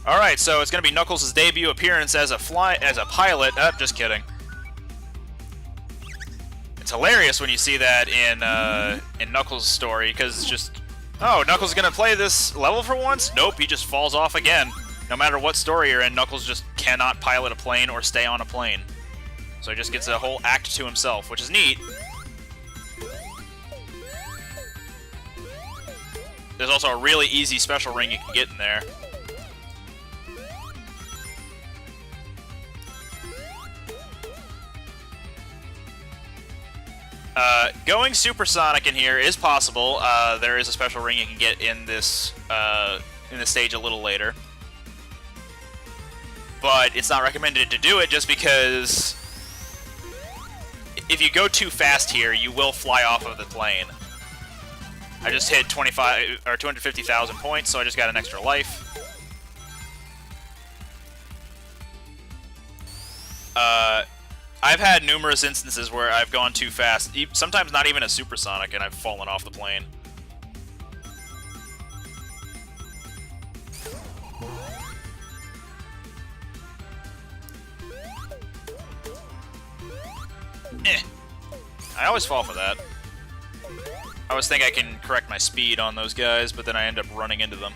Alright, so it's going to be Knuckles' debut appearance as a pilot. Just kidding. It's hilarious when you see that in Knuckles' story, because just, oh, Knuckles is going to play this level for once? Nope, he just falls off again. No matter what story you're in, Knuckles just cannot pilot a plane or stay on a plane. So he just gets a whole act to himself, which is neat. There's also a really easy special ring you can get in there. Going supersonic in here is possible. There is a special ring you can get in this stage a little later, but it's not recommended to do it just because if you go too fast here, you will fly off of the plane. I just hit 250,000 points, so I just got an extra life. I've had numerous instances where I've gone too fast, sometimes not even a supersonic, and I've fallen off the plane. I always fall for that. I always think I can correct my speed on those guys, but then I end up running into them.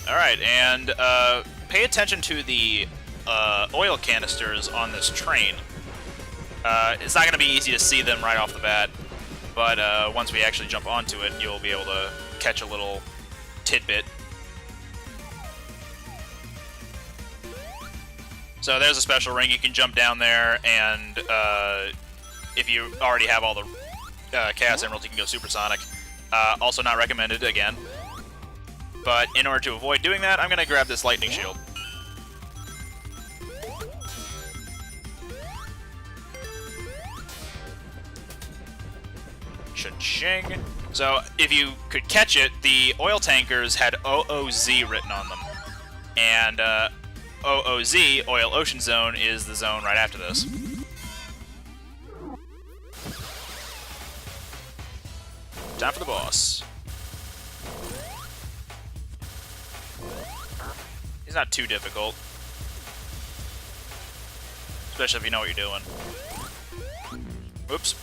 Alright, and pay attention to the oil canisters on this train. It's not going to be easy to see them right off the bat, but once we actually jump onto it, you'll be able to catch a little tidbit. So there's a special ring. You can jump down there, and if you already have all the Chaos Emeralds, you can go supersonic. Also not recommended, again. But in order to avoid doing that, I'm going to grab this lightning shield. Cha-ching. So, if you could catch it, the oil tankers had OOZ written on them. And OOZ, Oil Ocean Zone, is the zone right after this. Time for the boss. He's not too difficult. Especially if you know what you're doing. Oops.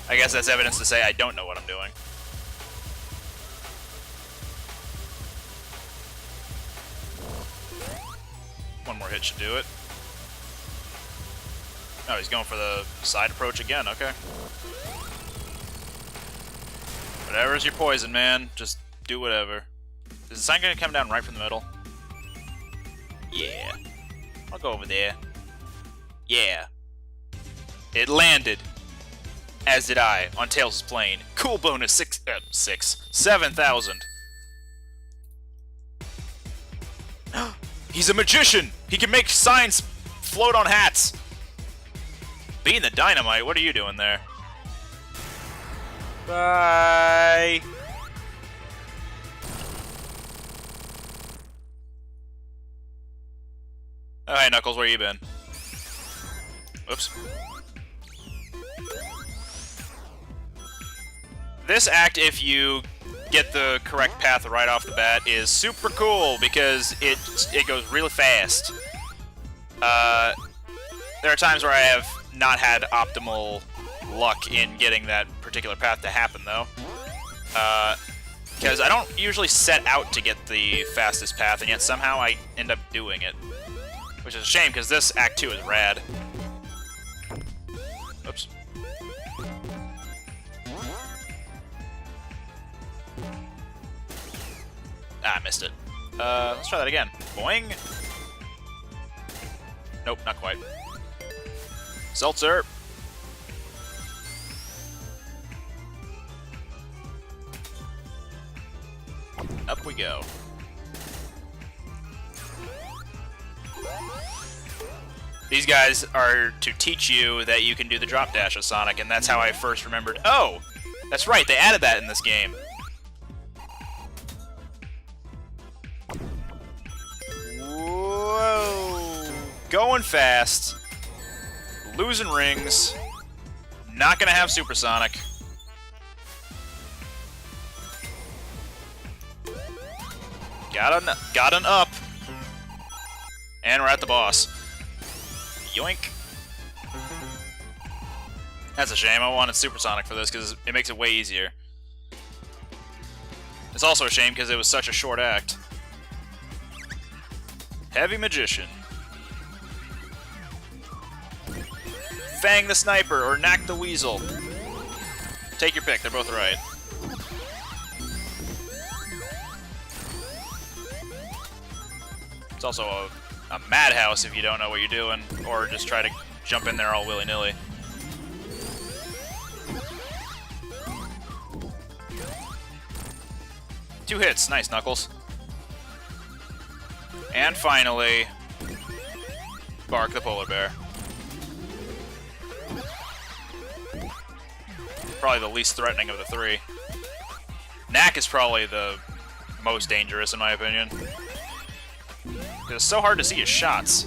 I guess that's evidence to say I don't know what I'm doing. One more hit should do it. Oh, he's going for the side approach again, okay. Whatever's your poison, man. Just do whatever. Is the sign gonna come down right from the middle? Yeah. I'll go over there. Yeah. It landed. As did I, on Tails' plane. Cool bonus 7,000. He's a magician! He can make signs float on hats! Being the dynamite, what are you doing there? Bye! Oh, hey, Knuckles, where you been? Oops. This act, if you get the correct path right off the bat, is super cool because it goes really fast. There are times where I have not had optimal luck in getting that particular path to happen, though. Because I don't usually set out to get the fastest path, and yet somehow I end up doing it. Which is a shame, because this Act 2 is rad. Oops. Ah, I missed it. Let's try that again. Boing! Nope, not quite. Seltzer! Up we go. These guys are to teach you that you can do the drop dash of Sonic, and that's how I first remembered, oh! That's right, they added that in this game. Going fast. Losing rings. Not gonna have supersonic. Got an up. And we're at the boss. Yoink. That's a shame. I wanted supersonic for this because it makes it way easier. It's also a shame because it was such a short act. Heavy Magician. Fang the Sniper or Knack the Weasel. Take your pick. They're both right. It's also a madhouse if you don't know what you're doing, or just try to jump in there all willy-nilly. Two hits. Nice, Knuckles. And finally, Bark the Polar Bear. Probably the least threatening of the three. Knack is probably the most dangerous, in my opinion. It's so hard to see his shots.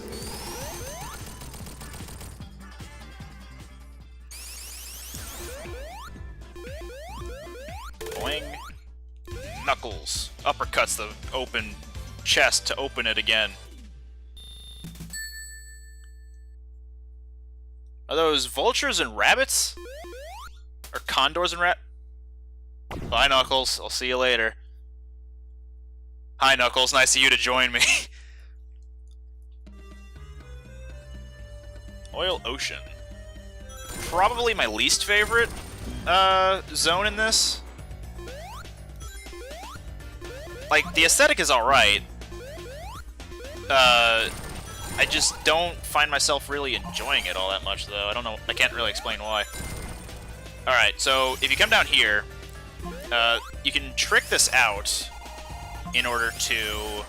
Boing. Knuckles. Uppercuts the open chest to open it again. Are those vultures and rabbits? Or condors and rat? Bye, Knuckles. I'll see you later. Hi, Knuckles. Nice of you to join me. Oil Ocean. Probably my least favorite zone in this. Like, the aesthetic is alright. I just don't find myself really enjoying it all that much, though. I don't know. I can't really explain why. Alright, so if you come down here, you can trick this out in order to...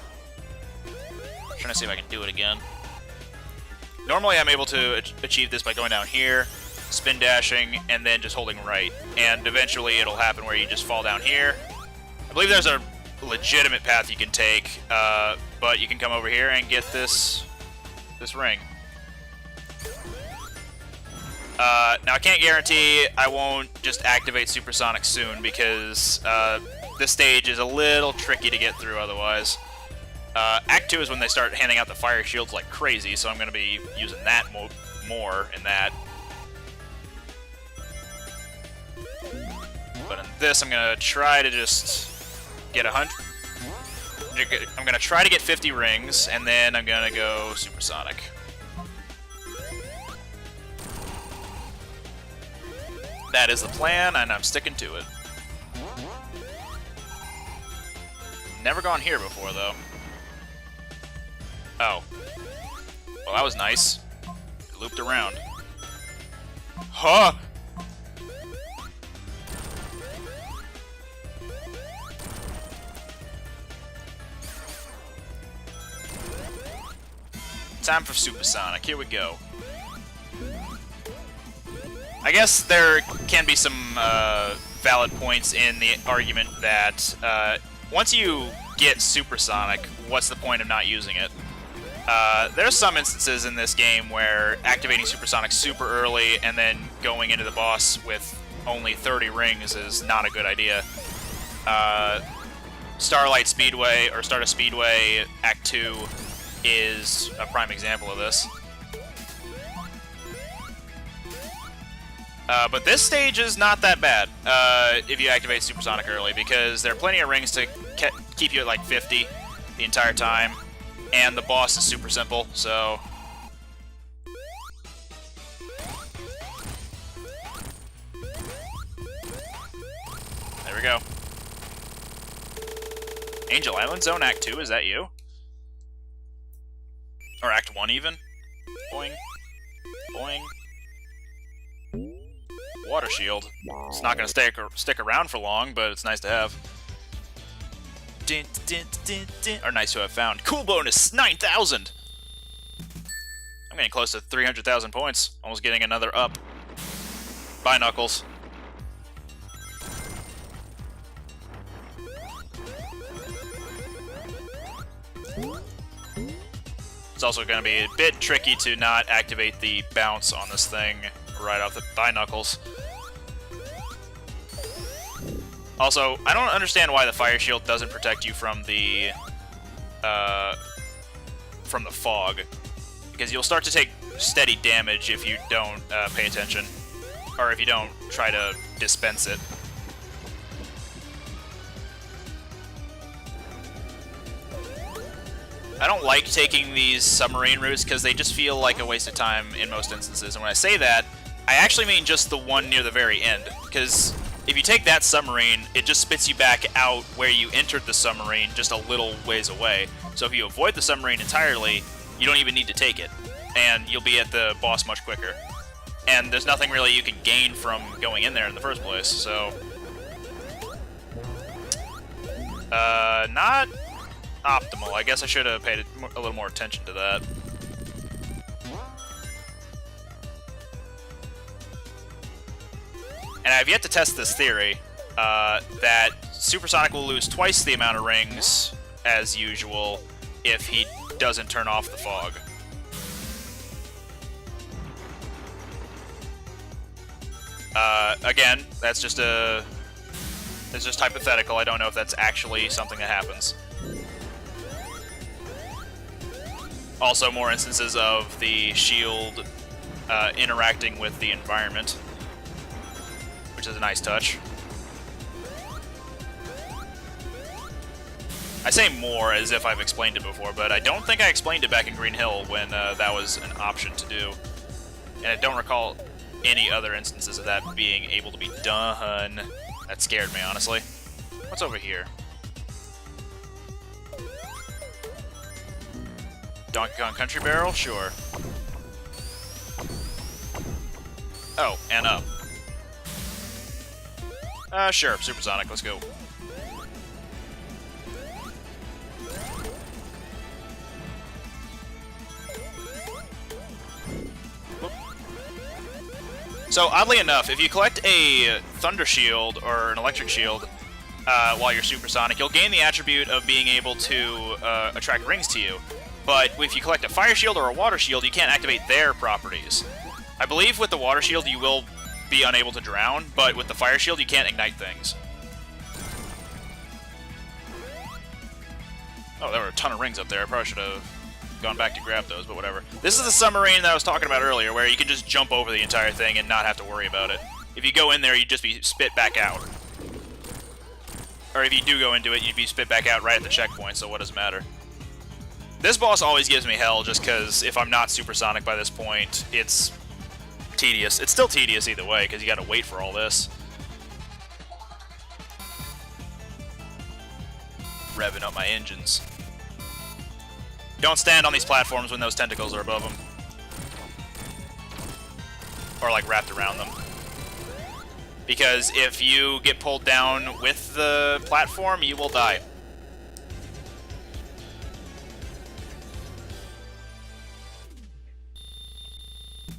I'm trying to see if I can do it again. Normally I'm able to achieve this by going down here, spin dashing, and then just holding right. And eventually it'll happen where you just fall down here. I believe there's a legitimate path you can take, but you can come over here and get this ring. Now I can't guarantee I won't just activate supersonic soon because this stage is a little tricky to get through otherwise. Act 2 is when they start handing out the fire shields like crazy, so I'm going to be using that more in that. But in this, I'm going to try to just get 100... I'm going to try to get 50 rings, and then I'm going to go supersonic. That is the plan, and I'm sticking to it. Never gone here before, though. Oh. Well, that was nice. It looped around. Huh! Time for supersonic. Here we go. I guess there can be some valid points in the argument that once you get supersonic, what's the point of not using it? There's some instances in this game where activating supersonic super early and then going into the boss with only 30 rings is not a good idea. Starlight Speedway, or Stardust Speedway Act 2 is a prime example of this. But this stage is not that bad if you activate supersonic early, because there are plenty of rings to keep you at like 50 the entire time, and the boss is super simple, so... There we go. Angel Island Zone Act 2, is that you? Or Act 1 even? Boing. Boing. Water shield. It's not going to stick around for long, but it's nice to have. Or nice to have found. Cool bonus, 9,000! I'm getting close to 300,000 points. Almost getting another up. Bye, Knuckles. It's also going to be a bit tricky to not activate the bounce on this thing right off the thigh knuckles. Also, I don't understand why the fire shield doesn't protect you from the fog, because you'll start to take steady damage if you don't pay attention, or if you don't try to dispense it. I don't like taking these submarine routes because they just feel like a waste of time in most instances. And when I say that, I actually mean just the one near the very end. Because if you take that submarine, it just spits you back out where you entered the submarine just a little ways away. So if you avoid the submarine entirely, you don't even need to take it. And you'll be at the boss much quicker. And there's nothing really you can gain from going in there in the first place, so... not optimal. I guess I should have paid a little more attention to that. And I've yet to test this theory, that Supersonic will lose twice the amount of rings as usual if he doesn't turn off the fog. Again, that's just it's just hypothetical. I don't know if that's actually something that happens. Also, more instances of the shield interacting with the environment, which is a nice touch. I say more as if I've explained it before, but I don't think I explained it back in Green Hill when that was an option to do. And I don't recall any other instances of that being able to be done. That scared me, honestly. What's over here? Donkey Kong Country Barrel? Sure. Oh, and up. Sure, Supersonic, let's go. So, oddly enough, if you collect a Thunder Shield or an Electric Shield while you're Supersonic, you'll gain the attribute of being able to attract rings to you. But if you collect a Fire Shield or a Water Shield, you can't activate their properties. I believe with the Water Shield you will be unable to drown, but with the Fire Shield you can't ignite things. Oh, there were a ton of rings up there. I probably should have gone back to grab those, but whatever. This is the submarine that I was talking about earlier, where you can just jump over the entire thing and not have to worry about it. If you go in there, you'd just be spit back out. Or if you do go into it, you'd be spit back out right at the checkpoint, so what does it matter? This boss always gives me hell, just because if I'm not Supersonic by this point, it's tedious. It's still tedious either way, because you gotta wait for all this. Revving up my engines. Don't stand on these platforms when those tentacles are above them. Or, like, wrapped around them. Because if you get pulled down with the platform, you will die.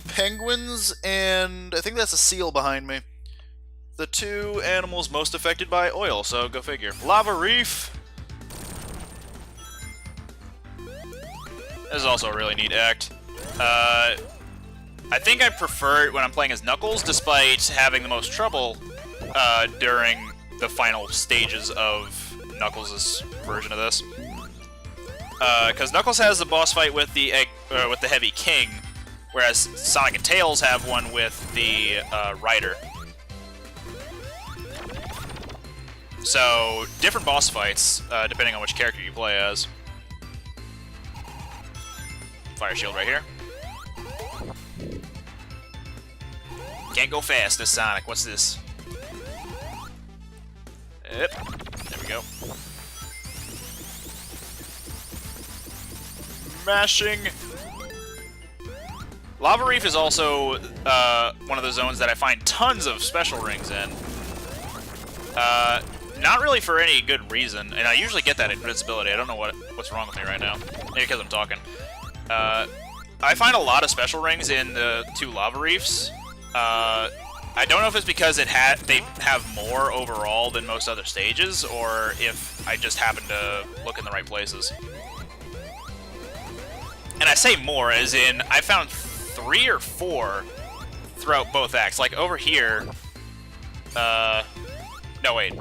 Penguins, and I think that's a seal behind me. The two animals most affected by oil, so go figure. Lava Reef! This is also a really neat act. I think I prefer it when I'm playing as Knuckles, despite having the most trouble during the final stages of Knuckles' version of this. Because Knuckles has the boss fight with the Heavy King, whereas Sonic and Tails have one with the Rider. So, different boss fights, depending on which character you play as. Fire shield right here. Can't go fast this Sonic. What's this? Yep. There we go. Mashing. Lava Reef is also one of the zones that I find tons of special rings in. Not really for any good reason, and I usually get that invincibility. I don't know what's wrong with me right now. Maybe because I'm talking. I find a lot of special rings in the two Lava Reefs. I don't know if it's because they have more overall than most other stages, or if I just happen to look in the right places. And I say more, as in, I found 3 or 4 throughout both acts. Like, over here... no, wait.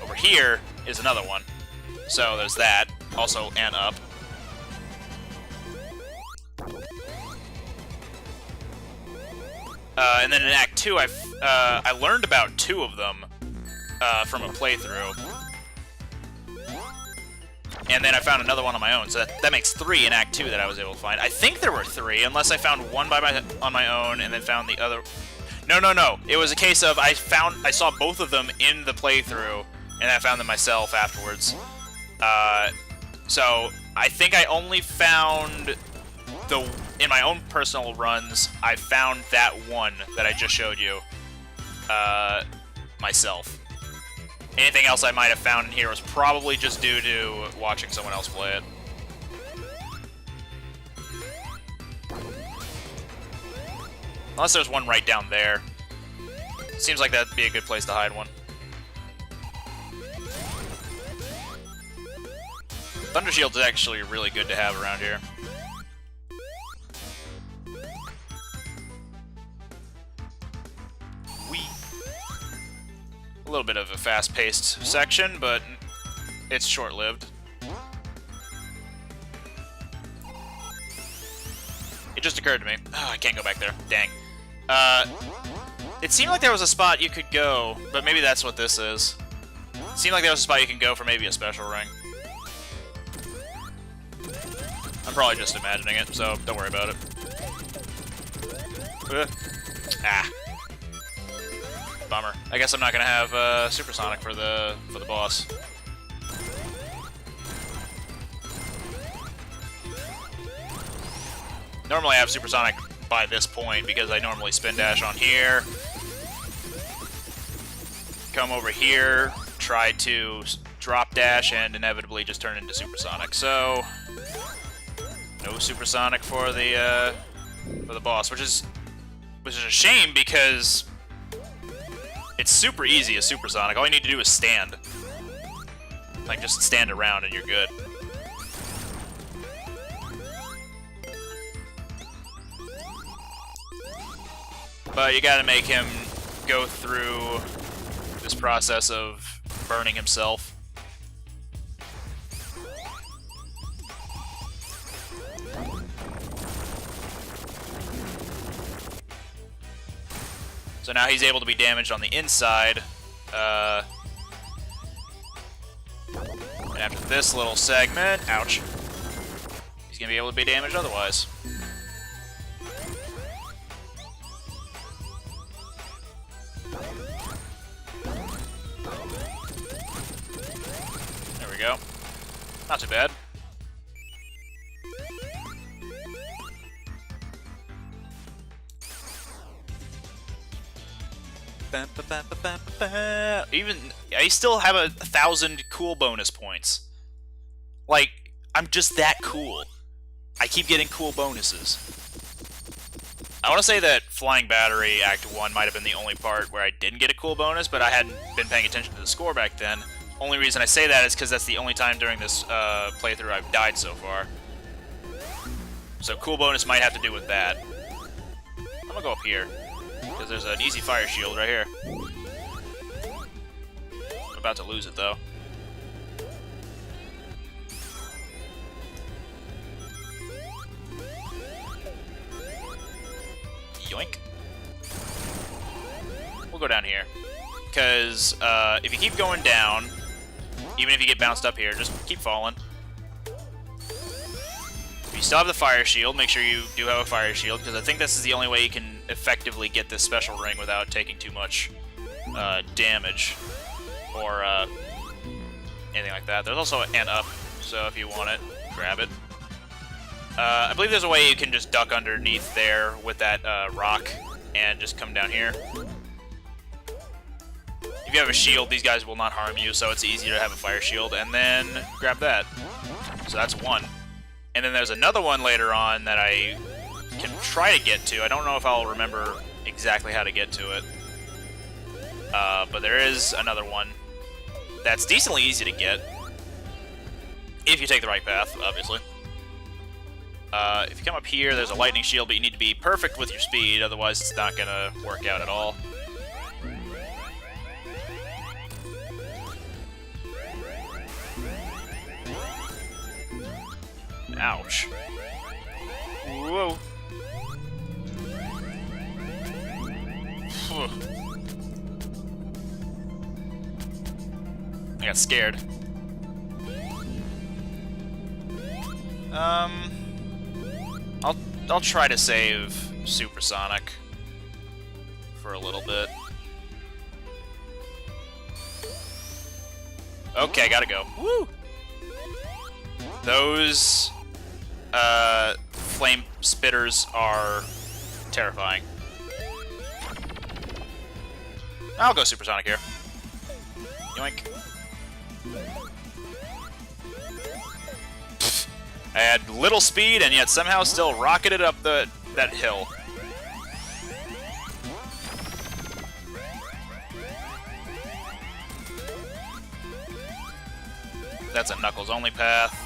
Over here is another one. So there's that. Also, and up. And then in Act 2, I learned about 2 of them from a playthrough. And then I found another one on my own, so that makes 3 in Act 2 that I was able to find. I think there were 3, unless I found one on my own and then found the other... No. It was a case of I saw both of them in the playthrough, and I found them myself afterwards. So I think I only found in my own personal runs, I found that one that I just showed you myself. Anything else I might have found in here was probably just due to watching someone else play it. Unless there's one right down there. Seems like that'd be a good place to hide one. Thunder Shield's actually really good to have around here. A little bit of a fast-paced section, but it's short-lived. It just occurred to me. Oh, I can't go back there. Dang. It seemed like there was a spot you could go, but maybe that's what this is. It seemed like there was a spot you can go for maybe a special ring. I'm probably just imagining it, so don't worry about it. Ah. Bummer. I guess I'm not gonna have Supersonic for the boss. Normally I have Supersonic by this point because I normally spin dash on here, come over here, try to drop dash, and inevitably just turn into Supersonic. So no Supersonic for the boss, which is a shame because it's super easy as Supersonic. All you need to do is stand. Like, just stand around and you're good. But you gotta make him go through this process of burning himself. So now he's able to be damaged on the inside. And after this little segment, ouch, he's gonna be able to be damaged otherwise. There we go. Not too bad. Even I still have 1,000 cool bonus points. Like, I'm just that cool. I keep getting cool bonuses. I want to say that Flying Battery Act 1 might have been the only part where I didn't get a cool bonus, but I hadn't been paying attention to the score back then. Only reason I say that is because that's the only time during this playthrough I've died so far. So cool bonus might have to do with that. I'm gonna go up here, because there's an easy fire shield right here. I'm about to lose it, though. Yoink. We'll go down here. Because if you keep going down, even if you get bounced up here, just keep falling. If you still have the fire shield, make sure you do have a fire shield, because I think this is the only way you can effectively get this special ring without taking too much damage or anything like that. There's also an up, so if you want it, grab it. I believe there's a way you can just duck underneath there with that rock and just come down here. If you have a shield, these guys will not harm you, so it's easier to have a fire shield, and then grab that. So that's one. And then there's another one later on that I can try to get to. I don't know if I'll remember exactly how to get to it. But there is another one that's decently easy to get. If you take the right path, obviously. If you come up here, there's a lightning shield, but you need to be perfect with your speed, otherwise it's not gonna work out at all. Ouch. Whoa. I got scared. I'll try to save Supersonic for a little bit. Okay, gotta go. Woo! Those flame spitters are terrifying. I'll go Supersonic here. Yoink. I had little speed and yet somehow still rocketed up that hill. That's a Knuckles only path.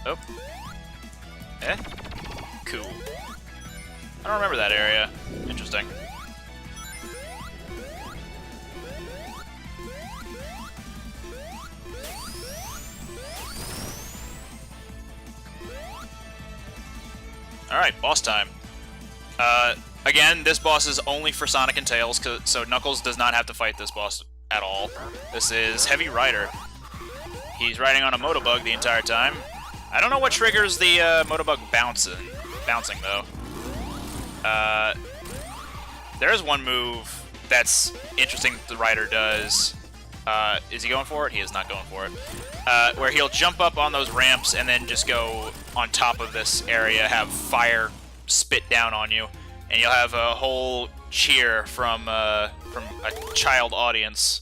Oh. Eh? Cool. I don't remember that area. Interesting. Alright, boss time. Again, this boss is only for Sonic and Tails, so Knuckles does not have to fight this boss at all. This is Heavy Rider. He's riding on a Motobug the entire time. I don't know what triggers the Motobug bouncing though. There's one move that's interesting that the Rider does. Is he going for it? He is not going for it. Where he'll jump up on those ramps and then just go on top of this area, have fire spit down on you, and you'll have a whole cheer from a child audience.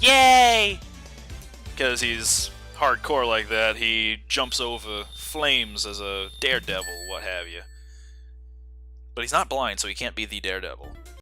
Yay! Because he's hardcore like that. He jumps over flames as a daredevil, what have you. But he's not blind, so he can't be the Daredevil.